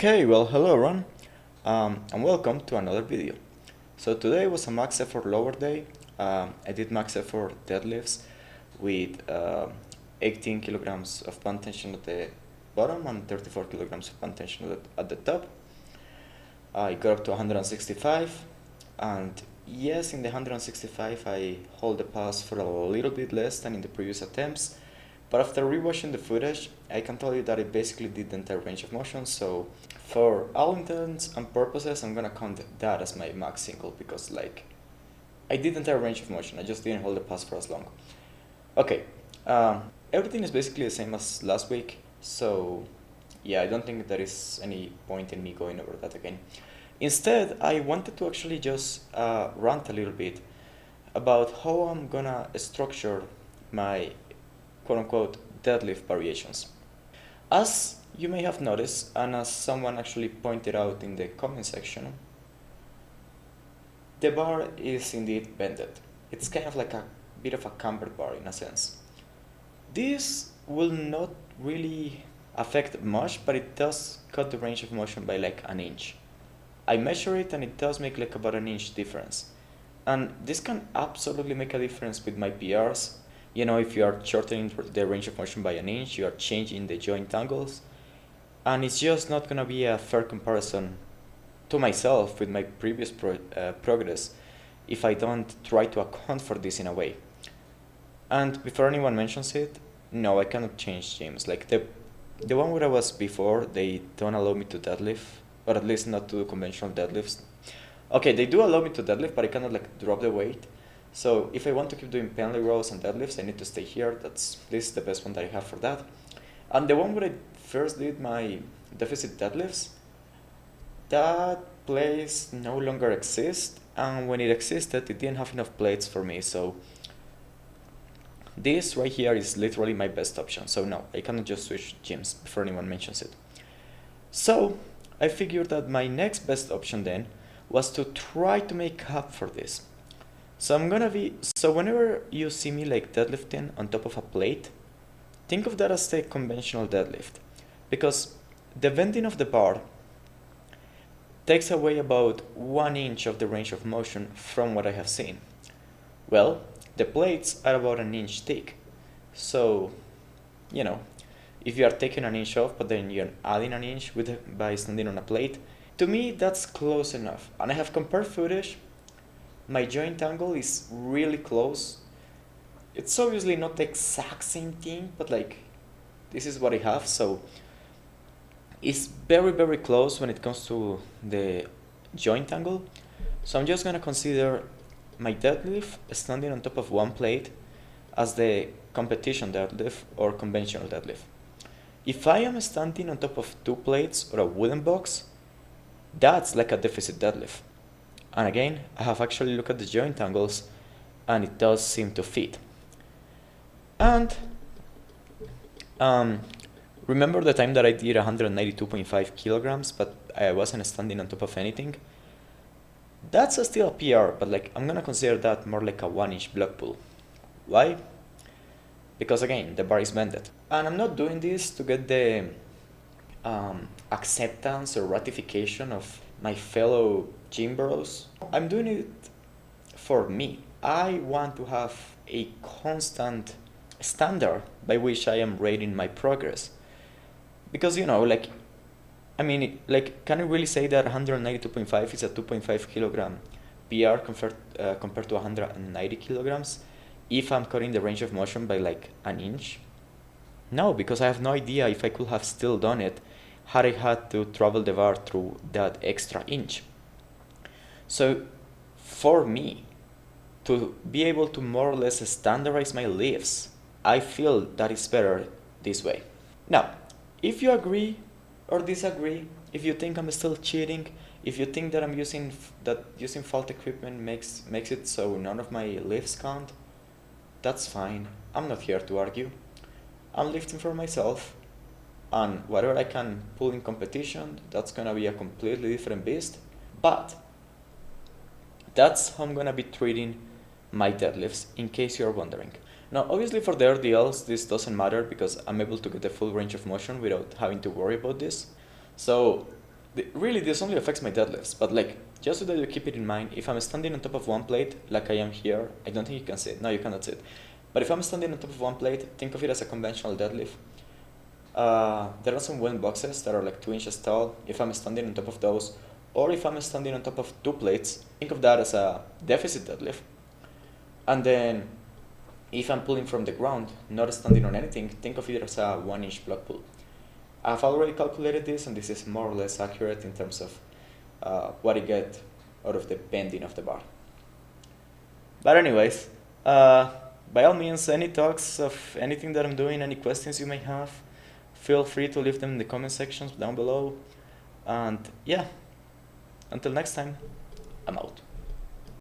Okay, well, hello everyone, and welcome to another video. So today was a max effort lower day. I did max effort deadlifts with 18 kilograms of band tension at the bottom and 34 kilograms of band tension at the top. I got up to 165, and yes, in the 165 I hold the pass for a little bit less than in the previous attempts. But after rewatching the footage, I can tell you that I basically did the entire range of motion, so for all intents and purposes, I'm gonna count that as my max single because I did the entire range of motion, I just didn't hold the pass for as long. Okay, everything is basically the same as last week, so yeah, I don't think there is any point in me going over that again. Instead, I wanted to actually just rant a little bit about how I'm gonna structure my quote-unquote deadlift variations. As you may have noticed, and as someone actually pointed out in the comment section, the bar is indeed bended. It's kind of like a bit of a cambered bar in a sense. This will not really affect much, but it does cut the range of motion by like an inch. I measure it and it does make like about an inch difference. And this can absolutely make a difference with my PRs. You know, if you are shortening the range of motion by an inch, you are changing the joint angles, and it's just not gonna be a fair comparison to myself with my previous progress if I don't try to account for this in a way. And before anyone mentions it, no, I cannot change gyms. Like the one where I was before, they don't allow me to deadlift, or at least not to do conventional deadlifts. Okay, they do allow me to deadlift, but I cannot like drop the weight. So if I want to keep doing pendlay rows and deadlifts, I need to stay here. This is the best one that I have for that. And the one where I first did my deficit deadlifts, that place no longer exists, and when it existed, it didn't have enough plates for me. So this right here is literally my best option. So no, I cannot just switch gyms before anyone mentions it. So I figured that my next best option then was to try to make up for this. So whenever you see me like deadlifting on top of a plate, think of that as the conventional deadlift, because the bending of the bar takes away about 1 inch of the range of motion from what I have seen. Well, the plates are about an inch thick, so you know, if you are taking an inch off but then you're adding an inch by standing on a plate, to me that's close enough. And I have compared footage. My joint angle is really close. It's obviously not the exact same thing, but like this is what I have, so it's very close when it comes to the joint angle. So I'm just gonna consider my deadlift standing on top of one plate as the competition deadlift or conventional deadlift. If I am standing on top of 2 plates or a wooden box, that's like a deficit deadlift. And again, I have actually looked at the joint angles and it does seem to fit. And remember the time that I did 192.5 kilograms, but I wasn't standing on top of anything? That's still a PR, but like I'm gonna consider that more like a 1-inch block pull. Why? Because again, the bar is bended. And I'm not doing this to get the acceptance or ratification of my fellow gym bros. I'm doing it for me. I want to have a constant standard by which I am rating my progress. Because can I really say that 192.5 is a 2.5 kilogram PR compared to 190 kilograms if I'm cutting the range of motion by like an inch? No, because I have no idea if I could have still done it had I had to travel the bar through that extra inch. So for me, to be able to more or less standardize my lifts, I feel that it's better this way. Now, if you agree or disagree, if you think I'm still cheating, if you think that using fault equipment makes it so none of my lifts count, that's fine. I'm not here to argue. I'm lifting for myself, and whatever I can pull in competition, that's gonna be a completely different beast. But that's how I'm gonna be treating my deadlifts, in case you're wondering. Now, obviously for the RDLs, this doesn't matter because I'm able to get the full range of motion without having to worry about this. So really this only affects my deadlifts, but like, just so that you keep it in mind, if I'm standing on top of one plate, like I am here, I don't think you can see it. No, you cannot see it. But if I'm standing on top of one plate, think of it as a conventional deadlift. There are some wind boxes that are like 2 inches tall. If I'm standing on top of those, or if I'm standing on top of 2 plates, think of that as a deficit deadlift. And then if I'm pulling from the ground, not standing on anything, think of it as a 1-inch block pull. I've already calculated this, and this is more or less accurate in terms of what I get out of the bending of the bar. But anyways, by all means, any talks of anything that I'm doing, any questions you may have, feel free to leave them in the comment sections down below. And yeah, until next time, I'm out.